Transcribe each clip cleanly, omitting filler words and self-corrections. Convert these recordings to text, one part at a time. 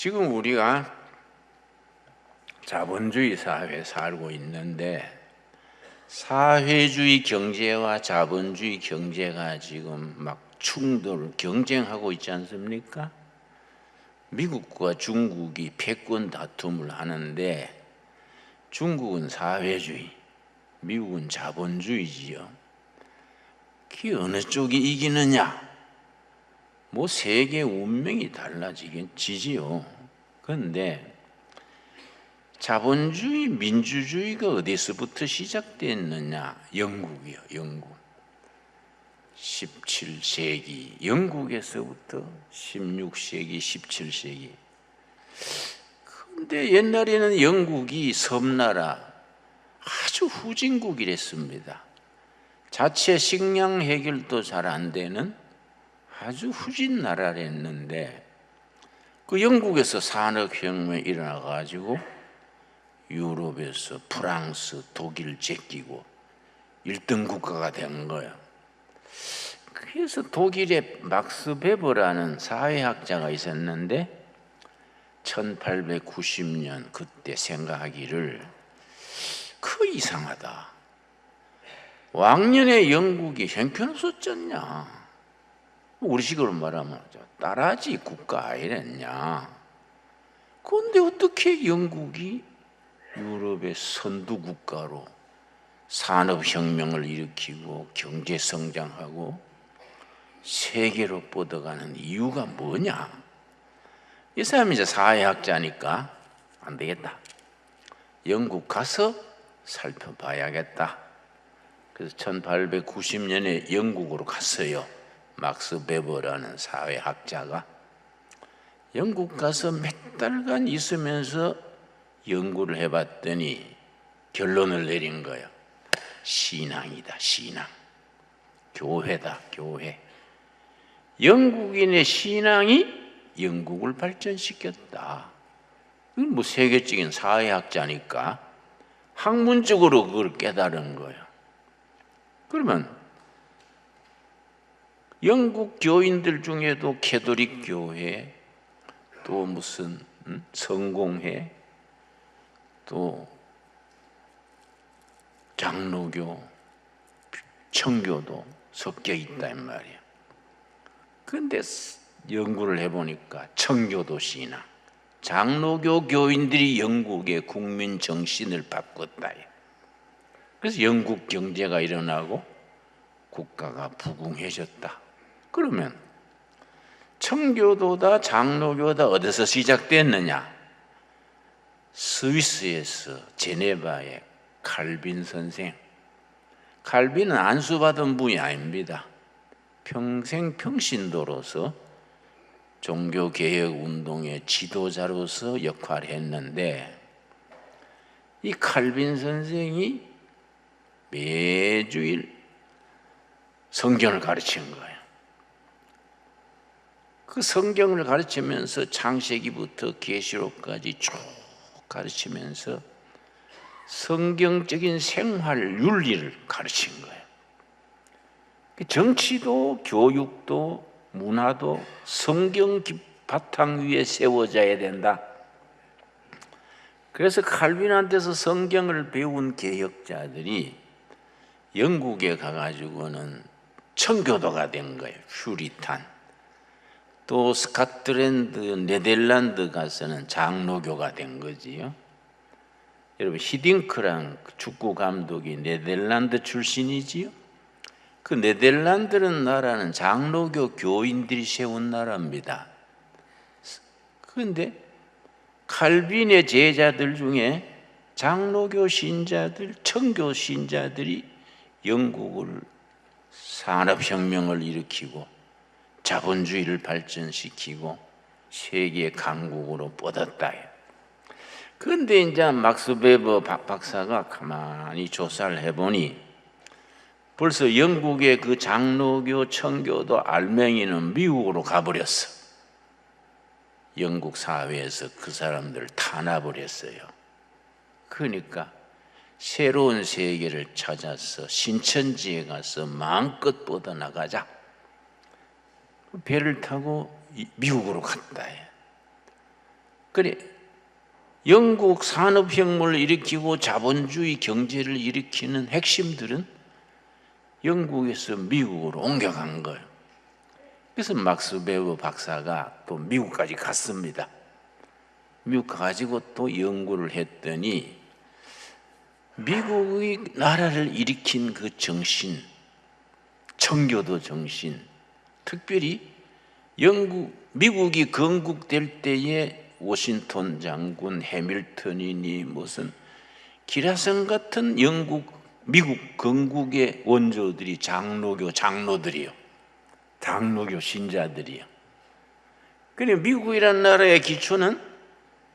지금 우리가 자본주의 사회에 살고 있는데 사회주의 경제와 자본주의 경제가 지금 막 경쟁하고 있지 않습니까? 미국과 중국이 패권 다툼을 하는데 중국은 사회주의, 미국은 자본주의지요. 그 어느 쪽이 이기느냐? 뭐 세계 운명이 달라지지요. 그런데 자본주의, 민주주의가 어디서부터 시작됐느냐? 영국이요, 영국. 17세기, 영국에서부터 16세기, 17세기. 그런데 옛날에는 영국이 섬나라, 아주 후진국이랬습니다. 자체 식량 해결도 잘 안 되는 아주 후진 나라랬는데 그 영국에서 산업혁명이 일어나가지고 유럽에서 프랑스, 독일 제끼고 1등 국가가 된 거예요. 그래서 독일의 막스 베버라는 사회학자가 있었는데 1890년 그때 생각하기를 그 이상하다. 왕년에 영국이 형편없었잖냐. 우리식으로 말하면 따라지 국가 아니랬냐. 그런데 어떻게 영국이 유럽의 선두 국가로 산업혁명을 일으키고 경제성장하고 세계로 뻗어가는 이유가 뭐냐? 이 사람이 이제 사회학자니까 안 되겠다. 영국 가서 살펴봐야겠다. 그래서 1890년에 영국으로 갔어요. 막스 베버라는 사회학자가. 영국 가서 몇 달간 있으면서 연구를 해봤더니 결론을 내린 거예요. 신앙이다, 신앙. 교회다, 교회. 영국인의 신앙이 영국을 발전시켰다. 이건 뭐 세계적인 사회학자니까 학문적으로 그걸 깨달은 거예요. 그러면 영국 교인들 중에도 캐톨릭 교회, 또 무슨 성공회, 또 장로교, 청교도 섞여 있단 말이에요. 그런데 연구를 해보니까 청교도 신앙, 장로교 교인들이 영국의 국민 정신을 바꿨다. 그래서 영국 경제가 일어나고 국가가 부흥해졌다. 그러면 청교도다 장로교다 어디서 시작됐느냐? 스위스에서 제네바의 칼빈 선생. 칼빈은 안수받은 분이 아닙니다. 평생 평신도로서 종교개혁 운동의 지도자로서 역할을 했는데 이 칼빈 선생이 매주일 성경을 가르친 거예요. 그 성경을 가르치면서 창세기부터 계시록까지 쭉 가르치면서 성경적인 생활 윤리를 가르친 거예요. 정치도 교육도 문화도 성경 바탕 위에 세워져야 된다. 그래서 칼빈한테서 성경을 배운 개혁자들이 영국에 가가지고는 청교도가 된 거예요. 퓨리탄. 또 스코틀랜드, 네덜란드 가서는 장로교가 된 거지요. 여러분 히딩크랑 축구 감독이 네덜란드 출신이지요. 그 네덜란드는 나라는 장로교 교인들이 세운 나라입니다. 그런데 칼빈의 제자들 중에 장로교 신자들, 청교 신자들이 영국을 산업혁명을 일으키고 자본주의를 발전시키고 세계 강국으로 뻗었다. 그런데 이제 막스 베버 박사가 가만히 조사를 해보니 벌써 영국의 그 장로교, 청교도 알맹이는 미국으로 가버렸어. 영국 사회에서 그 사람들을 탄압을 했어요. 그러니까 새로운 세계를 찾아서 신천지에 가서 마음껏 뻗어나가자. 배를 타고 미국으로 갔다. 그래, 영국 산업혁명을 일으키고 자본주의 경제를 일으키는 핵심들은 영국에서 미국으로 옮겨간 거예요. 그래서 막스 베버 박사가 또 미국까지 갔습니다. 미국 가지고 또 연구를 했더니 미국의 나라를 일으킨 그 정신, 청교도 정신, 특별히 미국이 건국될 때에 워싱턴 장군, 해밀턴이니 무슨 기라성 같은 미국 건국의 원조들이 장로들이요. 장로교 신자들이요. 그래, 미국이란 나라의 기초는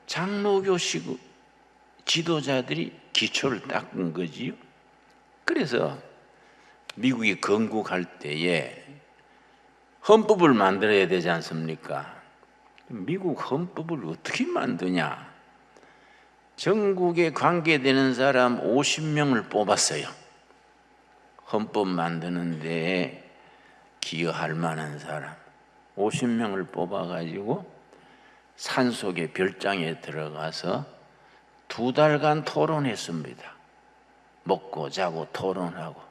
장로교식 지도자들이 기초를 닦은 거지요. 그래서 미국이 건국할 때에 헌법을 만들어야 되지 않습니까? 미국 헌법을 어떻게 만드냐? 전국에 관계되는 사람 50명을 뽑았어요. 헌법 만드는 데에 기여할 만한 사람 50명을 뽑아가지고 산속의 별장에 들어가서 2달간 토론했습니다. 먹고 자고 토론하고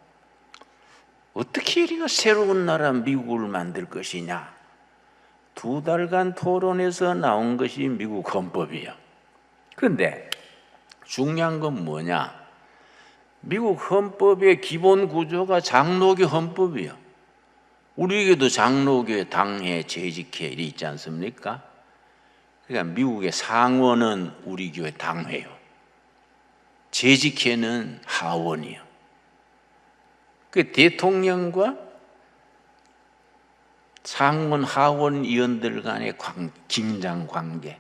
어떻게 우리가 새로운 나라 미국을 만들 것이냐. 2달간 토론해서 나온 것이 미국 헌법이에요. 그런데 중요한 건 뭐냐? 미국 헌법의 기본 구조가 장로교 헌법이에요. 우리에게도 장로교의 당회, 재직회 이리 있지 않습니까? 그러니까 미국의 상원은 우리 교회 당회요. 재직회는 하원이요. 그 대통령과 상원, 하원 의원들 간의 긴장 관계,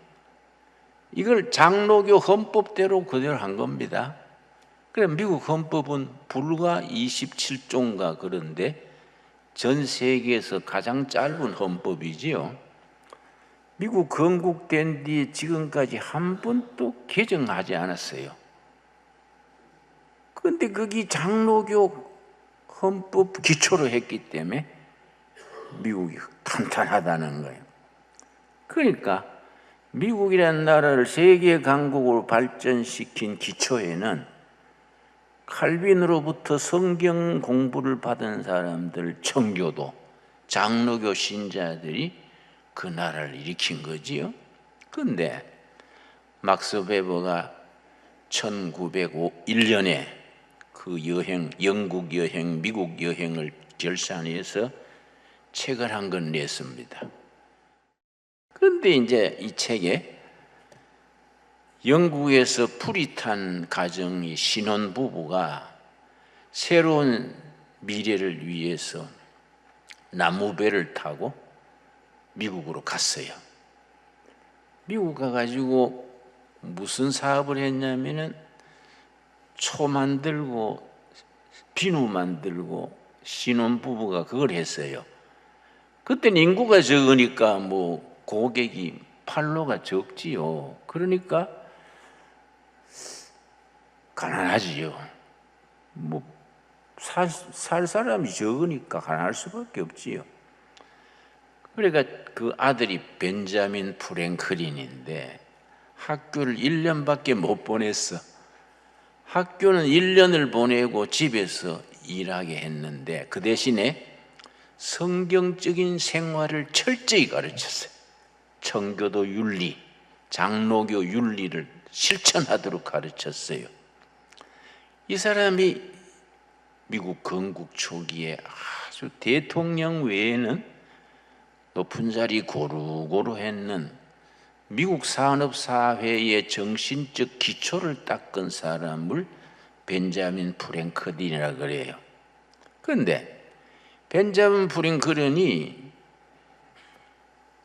이걸 장로교 헌법대로 그대로 한 겁니다. 그래, 미국 헌법은 불과 27조인가 그런데 전 세계에서 가장 짧은 헌법이지요. 미국 건국된 뒤에 지금까지 한 번도 개정하지 않았어요. 그런데 거기 장로교 헌법 기초로 했기 때문에 미국이 탄탄하다는 거예요. 그러니까 미국이라는 나라를 세계 강국으로 발전시킨 기초에는 칼빈으로부터 성경 공부를 받은 사람들, 청교도, 장로교 신자들이 그 나라를 일으킨 거지요. 그런데 막스 베버가 1901년에 그 여행, 영국 여행, 미국 여행을 결산해서 책을 한 권 냈습니다. 그런데 이제 이 책에 영국에서 프리탄 가정의 신혼부부가 새로운 미래를 위해서 나무배를 타고 미국으로 갔어요. 미국 가가지고 무슨 사업을 했냐면은 초 만들고 비누 만들고 신혼부부가 그걸 했어요. 그때는 인구가 적으니까 뭐 고객이 판로가 적지요. 그러니까 가난하지요. 뭐 살 사람이 적으니까 가난할 수밖에 없지요. 그러니까 그 아들이 벤자민 프랭클린인데 학교를 1년밖에 못 보냈어. 학교는 1년을 보내고 집에서 일하게 했는데 그 대신에 성경적인 생활을 철저히 가르쳤어요. 청교도 윤리, 장로교 윤리를 실천하도록 가르쳤어요. 이 사람이 미국 건국 초기에 아주 대통령 외에는 높은 자리 고루고루 했는 미국 산업사회의 정신적 기초를 닦은 사람을 벤자민 프랭클린이라 그래요. 그런데 벤자민 프랭클린이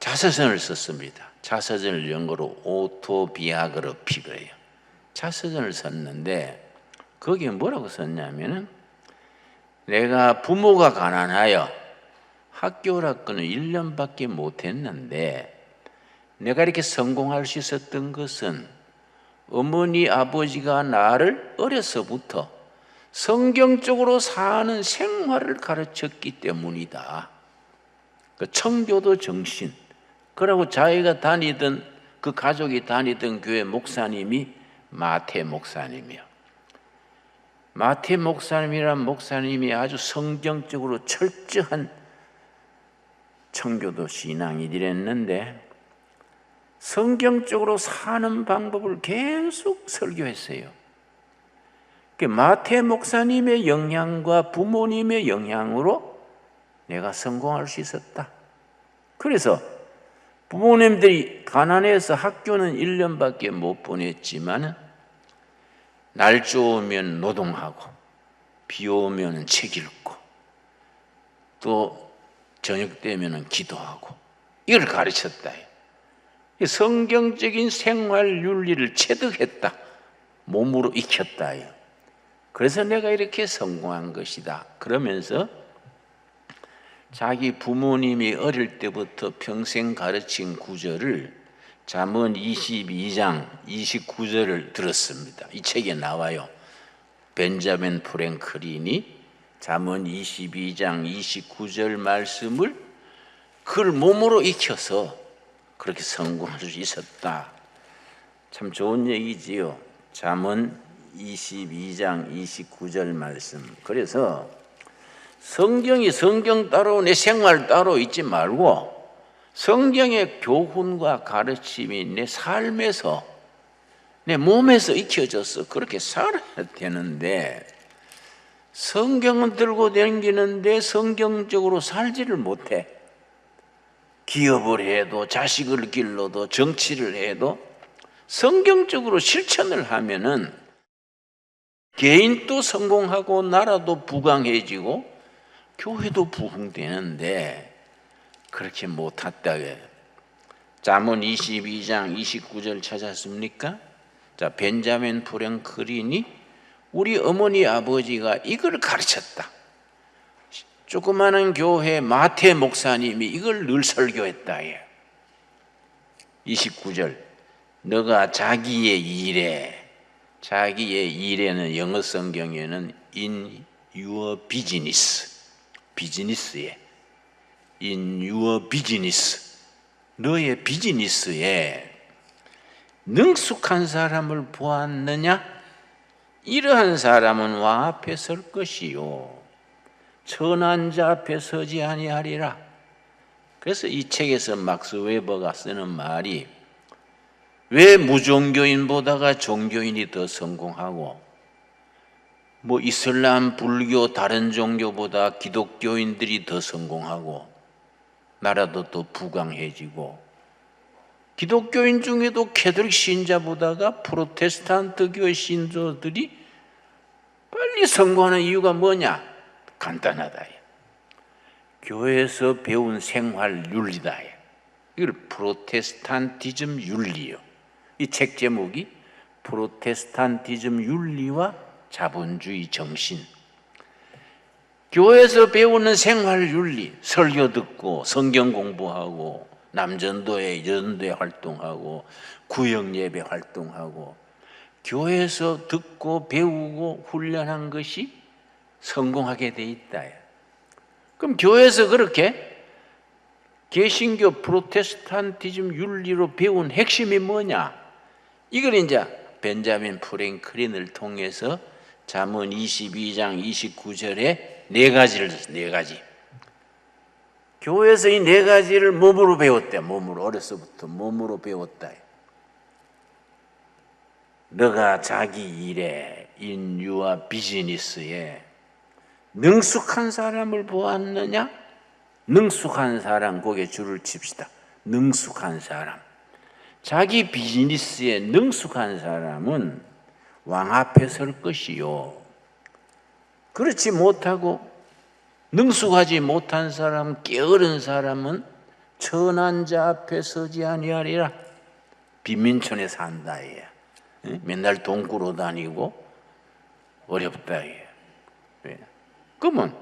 자서전을 썼습니다. 자서전을 영어로 오토비아그래피래요. 자서전을 썼는데 거기에 뭐라고 썼냐면은 내가 부모가 가난하여 학교학교는 1년밖에 못했는데 내가 이렇게 성공할 수 있었던 것은 어머니 아버지가 나를 어려서부터 성경적으로 사는 생활을 가르쳤기 때문이다. 그 청교도 정신, 그러고 자기가 다니던 그 그 가족이 다니던 교회 목사님이 마태 목사님이요. 마태 목사님이란 목사님이 아주 성경적으로 철저한 청교도 신앙이랬는데 성경적으로 사는 방법을 계속 설교했어요. 마태 목사님의 영향과 부모님의 영향으로 내가 성공할 수 있었다. 그래서 부모님들이 가난해서 학교는 1년밖에 못 보냈지만 날 좋으면 노동하고 비 오면 책 읽고 또 저녁 되면 기도하고 이걸 가르쳤다. 성경적인 생활 윤리를 체득했다. 몸으로 익혔다. 그래서 내가 이렇게 성공한 것이다. 그러면서 자기 부모님이 어릴 때부터 평생 가르친 구절을 잠언 22장 29절을 들었습니다. 이 책에 나와요. 벤자민 프랭클린이 잠언 22장 29절 말씀을 그걸 몸으로 익혀서 그렇게 성공할 수 있었다. 참 좋은 얘기지요. 잠언 22장 29절 말씀. 그래서 성경이 성경 따로 내 생활 따로 있지 말고 성경의 교훈과 가르침이 내 삶에서 내 몸에서 익혀져서 그렇게 살아야 되는데 성경은 들고 다니는데 성경적으로 살지를 못해. 기업을 해도 자식을 길러도 정치를 해도 성경적으로 실천을 하면은 개인도 성공하고 나라도 부강해지고 교회도 부흥되는데 그렇게 못했다. 잠언 22장 29절 찾았습니까? 자, 벤자민 프랭클린이 우리 어머니 아버지가 이걸 가르쳤다. 조그마한 교회 마태 목사님이 이걸 늘 설교했다. 29절 너가 자기의 일에는 영어 성경에는 in your business 비즈니스에 in your business 너의 비즈니스에 능숙한 사람을 보았느냐? 이러한 사람은 왕 앞에 설 것이요 천한 자 앞에 서지 아니하리라. 그래서 이 책에서 막스 웨버가 쓰는 말이 왜 무종교인보다가 종교인이 더 성공하고 뭐 이슬람, 불교, 다른 종교보다 기독교인들이 더 성공하고 나라도 더 부강해지고 기독교인 중에도 캐톨릭 신자보다가 프로테스탄트 교회 신도들이 빨리 성공하는 이유가 뭐냐? 간단하다. 교회에서 배운 생활 윤리다. 이걸 프로테스탄티즘 윤리요. 이 책 제목이 프로테스탄티즘 윤리와 자본주의 정신. 교회에서 배우는 생활 윤리, 설교 듣고 성경 공부하고 남전도회, 여전도회 활동하고 구역 예배 활동하고 교회에서 듣고 배우고 훈련한 것이 성공하게 돼 있다. 그럼 교회에서 그렇게 개신교 프로테스탄티즘 윤리로 배운 핵심이 뭐냐? 이걸 이제 벤자민 프랭클린을 통해서 잠언 22장 29절에 네 가지. 교회에서 이 네 가지를 몸으로 배웠대. 몸으로 어려서부터 몸으로 배웠다. 너가 자기 일에 인유와 비즈니스에 능숙한 사람을 보았느냐? 능숙한 사람 거기에 줄을 칩시다. 능숙한 사람. 자기 비즈니스에 능숙한 사람은 왕 앞에 설 것이요. 그렇지 못하고 능숙하지 못한 사람, 게으른 사람은 천한 자 앞에 서지 아니하리라. 빈민촌에 산다. 맨날 돈 꾸러 다니고 어렵다. 그러면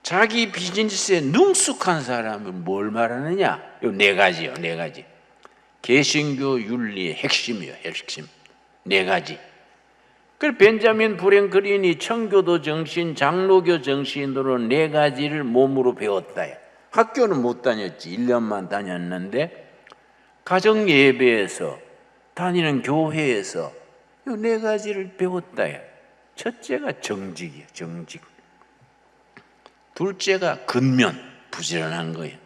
자기 비즈니스에 능숙한 사람은 뭘 말하느냐? 요 네 가지요. 네 가지. 개신교 윤리의 핵심이요. 핵심. 네 가지. 그 벤자민 프랭클린이 청교도 정신, 장로교 정신으로 네 가지를 몸으로 배웠다. 학교는 못 다녔지. 1년만 다녔는데 가정 예배에서, 다니는 교회에서 이 네 가지를 배웠다. 첫째가 정직이에요. 정직. 둘째가 근면, 부지런한 거예요.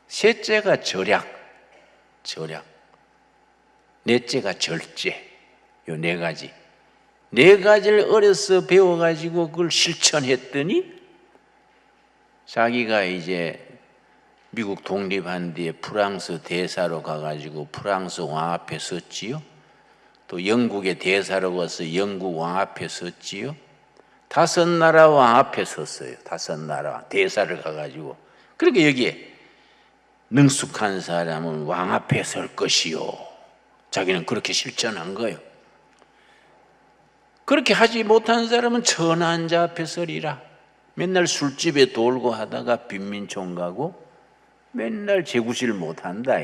셋째가 절약. 넷째가 절제. 요 네 가지. 네 가지를 어려서 배워가지고 그걸 실천했더니 자기가 이제 미국 독립한 뒤에 프랑스 대사로 가가지고 프랑스 왕 앞에 섰지요. 또 영국의 대사로 가서 영국 왕 앞에 섰지요. 5나라 왕 앞에 섰어요. 5나라 대사를 가가지고. 그러니까 여기에 능숙한 사람은 왕 앞에 설 것이요. 자기는 그렇게 실천한 거예요. 그렇게 하지 못한 사람은 천한 자 앞에 서리라. 맨날 술집에 돌고 하다가 빈민총 가고 맨날 재구실 못한다.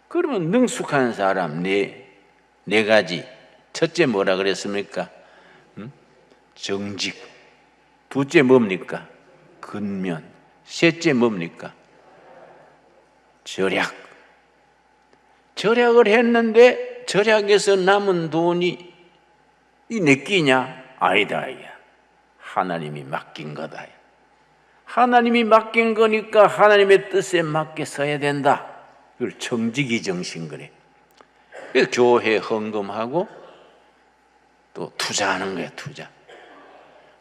그러면 능숙한 사람 네 가지. 첫째 뭐라 그랬습니까? 정직. 둘째 뭡니까? 근면. 셋째 뭡니까? 절약. 절약을 했는데 절약에서 남은 돈이 이 내 끼냐? 아니다. 하나님이 맡긴 거다. 하나님이 맡긴 거니까 하나님의 뜻에 맞게 써야 된다. 이걸 정직이 정신 그래. 그래서 교회 헌금하고 또 투자하는 거야. 투자.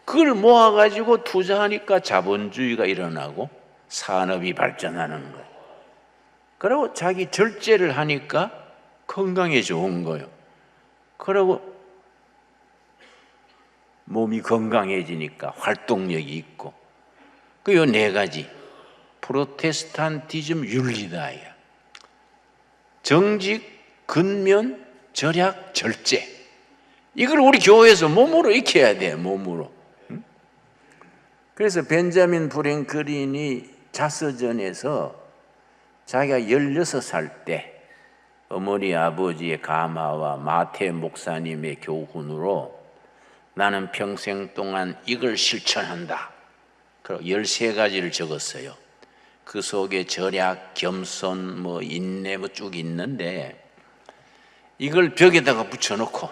그걸 모아가지고 투자하니까 자본주의가 일어나고 산업이 발전하는 거예요. 그리고 자기 절제를 하니까 건강에 좋은 거예요. 그리고 몸이 건강해지니까 활동력이 있고. 그 요 네 가지. 프로테스탄티즘 윤리다. 정직, 근면, 절약, 절제. 이걸 우리 교회에서 몸으로 익혀야 돼. 몸으로. 그래서 벤자민 프랭클린이 자서전에서 자기가 16살 때 어머니 아버지의 가마와 마태 목사님의 교훈으로 나는 평생 동안 이걸 실천한다. 그리고 13가지를 적었어요. 그 속에 절약, 겸손, 인내 쭉 있는데 이걸 벽에다가 붙여놓고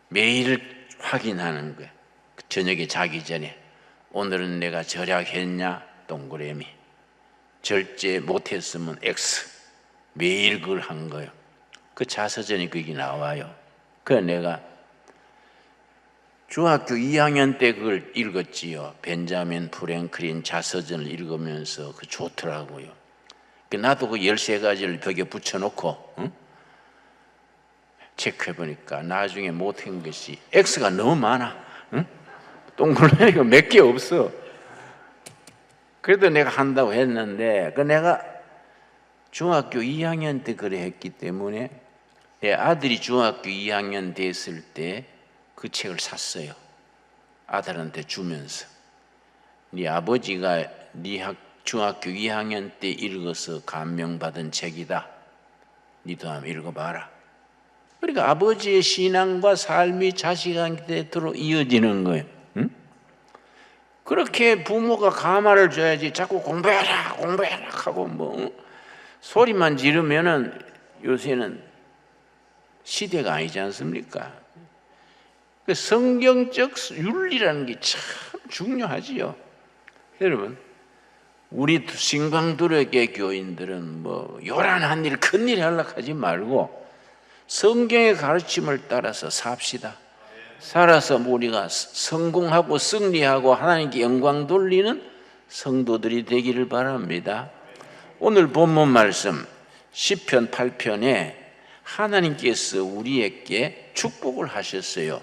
매일 확인하는 거예요. 저녁에 자기 전에 오늘은 내가 절약했냐? 동그라미. 절제 못했으면 X. 매일 그걸 한 거예요. 그 자서전이 거기 나와요. 그래서 내가 중학교 2학년 때 그걸 읽었지요. 벤자민 프랭클린 자서전을 읽으면서 그 좋더라고요. 나도 그 13가지를 벽에 붙여놓고 체크해보니까 나중에 못한 것이 X가 너무 많아. 동그라미가 몇 개 없어. 그래도 내가 한다고 했는데 내가 중학교 2학년 때 그래 했기 때문에 내 아들이 중학교 2학년 됐을 때 그 책을 샀어요. 아들한테 주면서 네 아버지가 네 중학교 2학년 때 읽어서 감명받은 책이다. 니도 한번 읽어봐라. 그러니까 아버지의 신앙과 삶이 자식한테 들어 이어지는 거예요. 그렇게 부모가 가마를 줘야지 자꾸 공부해라 하고 소리만 지르면은 요새는 시대가 아니지 않습니까? 성경적 윤리라는 게 참 중요하지요. 여러분, 우리 신광두력의 교인들은 요란한 일, 큰일 하려고 하지 말고 성경의 가르침을 따라서 삽시다. 살아서 우리가 성공하고 승리하고 하나님께 영광 돌리는 성도들이 되기를 바랍니다. 오늘 본문 말씀 시편 8편에 하나님께서 우리에게 축복을 하셨어요.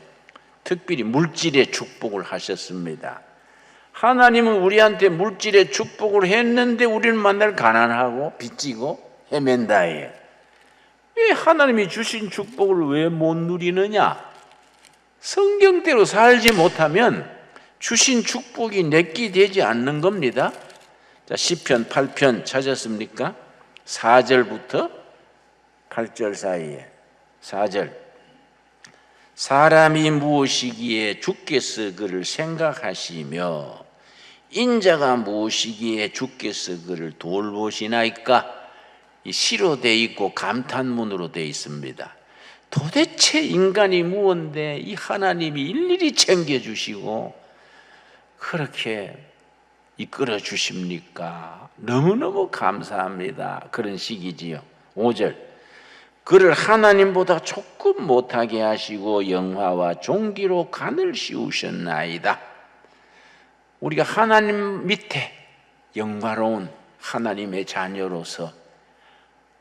특별히 물질의 축복을 하셨습니다. 하나님은 우리한테 물질의 축복을 했는데 우리는 만날 가난하고 빚지고 헤맨다해. 왜 하나님이 주신 축복을 왜 못 누리느냐? 성경대로 살지 못하면 주신 축복이 내게 되지 않는 겁니다. 자, 시편 8편 찾았습니까? 4절부터 8절 사이에 4절. 사람이 무엇이기에 주께서 그를 생각하시며 인자가 무엇이기에 주께서 그를 돌보시나이까? 시로 돼 있고 감탄문으로 돼 있습니다. 도대체 인간이 무언데 이 하나님이 일일이 챙겨주시고 그렇게 이끌어 주십니까? 너무너무 감사합니다. 그런 식이지요. 5절, 그를 하나님보다 조금 못하게 하시고 영화와 존귀로 간을 씌우셨나이다. 우리가 하나님 밑에 영화로운 하나님의 자녀로서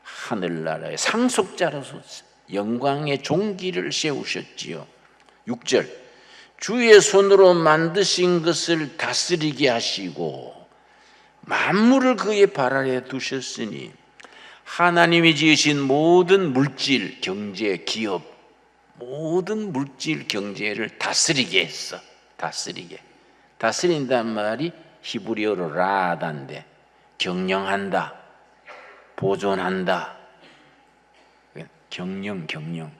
하늘나라의 상속자로서 영광의 존귀를 세우셨지요. 6절, 주의 손으로 만드신 것을 다스리게 하시고 만물을 그의 발 아래 두셨으니 하나님이 지으신 모든 물질, 경제, 기업, 모든 물질, 경제를 다스리게 했어. 다스린다는 말이 히브리어로 라단데 경영한다, 보존한다, 경영.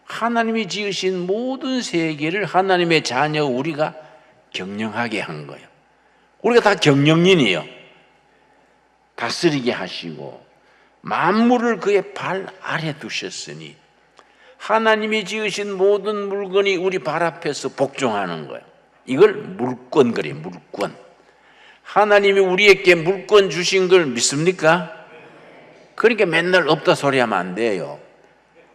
하나님이 지으신 모든 세계를 하나님의 자녀 우리가 경영하게 한 거예요. 우리가 다 경영인이에요. 다스리게 하시고 만물을 그의 발 아래 두셨으니 하나님이 지으신 모든 물건이 우리 발 앞에서 복종하는 거예요. 이걸 물권 그래요. 물권. 하나님이 우리에게 물권 주신 걸 믿습니까? 그러니까 맨날 없다 소리하면 안 돼요.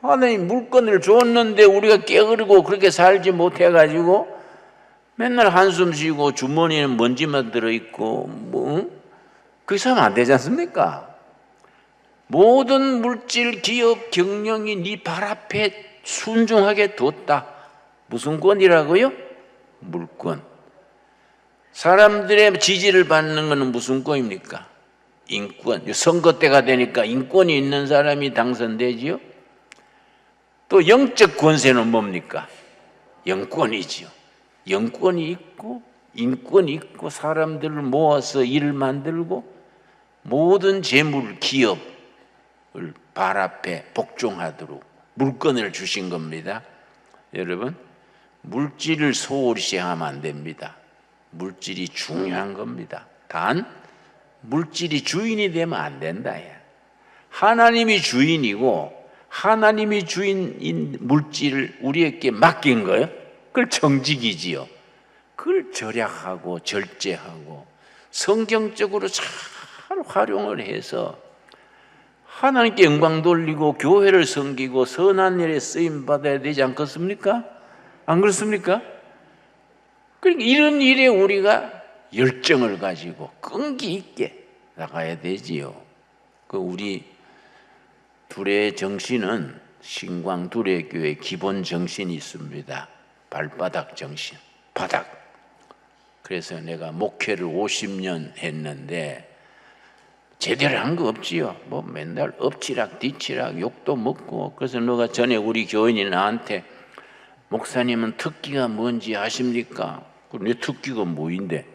하나님 물건을 줬는데 우리가 게으르고 그렇게 살지 못해가지고 맨날 한숨 쉬고 주머니에는 먼지만 들어있고 그렇게 하면 안 되지 않습니까? 모든 물질, 기업, 경영이 네 발 앞에 순종하게 뒀다. 무슨 권이라고요? 물권. 사람들의 지지를 받는 것은 무슨 권입니까? 인권. 선거 때가 되니까 인권이 있는 사람이 당선되지요. 또 영적 권세는 뭡니까? 영권이지요. 영권이 있고 인권이 있고 사람들을 모아서 일을 만들고 모든 재물, 기업을 발 앞에 복종하도록 물건을 주신 겁니다. 여러분, 물질을 소홀히 하면 안 됩니다. 물질이 중요한 겁니다. 단 물질이 주인이 되면 안 된다. 하나님이 주인이고 하나님이 주인인 물질을 우리에게 맡긴 거예요. 그걸 정직이지요. 그걸 절약하고 절제하고 성경적으로 잘 활용을 해서 하나님께 영광 돌리고 교회를 섬기고 선한 일에 쓰임 받아야 되지 않겠습니까? 안 그렇습니까? 그러니까 이런 일에 우리가 열정을 가지고 끈기 있게 나가야 되지요. 그 우리 두레 정신은 신광 두레교회 기본 정신이 있습니다. 발바닥 정신, 바닥. 그래서 내가 목회를 50년 했는데 제대로 한 거 없지요. 뭐 맨날 엎치락 뒤치락 욕도 먹고. 그래서 너가 전에 우리 교인이 나한테 목사님은 특기가 뭔지 아십니까? 내 특기가 뭐인데?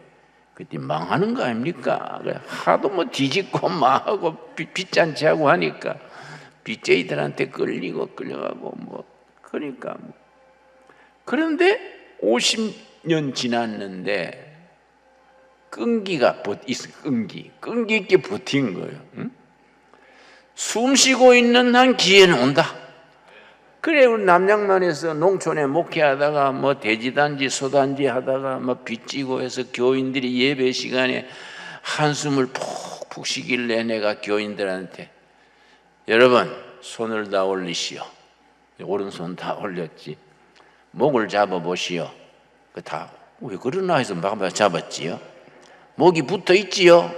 그때 망하는 거 아닙니까? 하도 뭐 뒤집고 망하고 빚잔치 하고 하니까 빚쟁이들한테 끌려가고 뭐 그러니까. 그런데 50년 지났는데 끈기가 끈기 있게 버틴 거예요. 응? 숨 쉬고 있는 한 기회는 온다. 그래, 우리 남양만에서 농촌에 목회하다가 뭐 돼지단지 소단지 하다가 뭐 빚지고 해서 교인들이 예배 시간에 한숨을 푹푹 쉬길래 내가 교인들한테 여러분 손을 다 올리시오. 오른손 다 올렸지. 목을 잡아보시오. 다 왜 그러나 해서 막 잡았지요. 목이 붙어 있지요.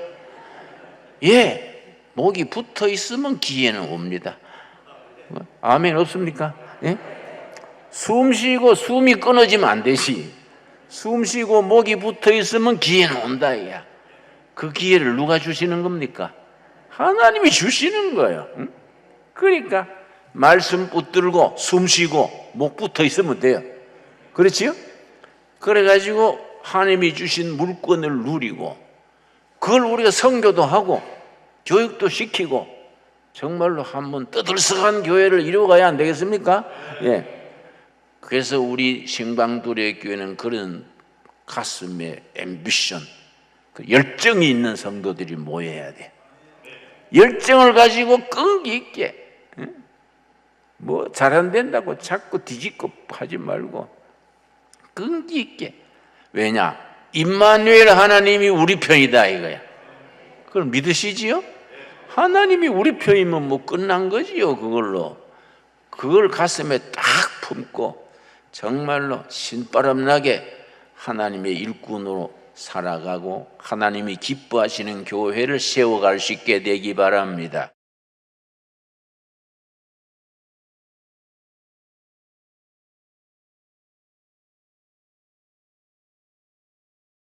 예, 목이 붙어 있으면 기회는 옵니다. 아멘 없습니까? 예? 숨 쉬고 숨이 끊어지면 안 되지. 숨 쉬고 목이 붙어 있으면 기회는 온다. 야. 그 기회를 누가 주시는 겁니까? 하나님이 주시는 거예요. 응? 그러니까 말씀 붙들고 숨 쉬고 목 붙어 있으면 돼요. 그렇지요? 그래가지고 하나님이 주신 물건을 누리고 그걸 우리가 선교도 하고 교육도 시키고 정말로 한번 떠들썩한 교회를 이루어가야 안 되겠습니까? 예. 그래서 우리 신광두레 교회는 그런 가슴에 앰비션, 그 열정이 있는 성도들이 모여야 돼. 열정을 가지고 끈기 있게, 뭐 잘 안 된다고 자꾸 뒤집고 하지 말고 끈기 있게. 왜냐? 임마누엘 하나님이 우리 편이다 이거야. 그걸 믿으시지요? 하나님이 우리 편이면 뭐 끝난 거지요. 그걸 가슴에 딱 품고 정말로 신바람나게 하나님의 일꾼으로 살아가고 하나님이 기뻐하시는 교회를 세워갈 수 있게 되기 바랍니다.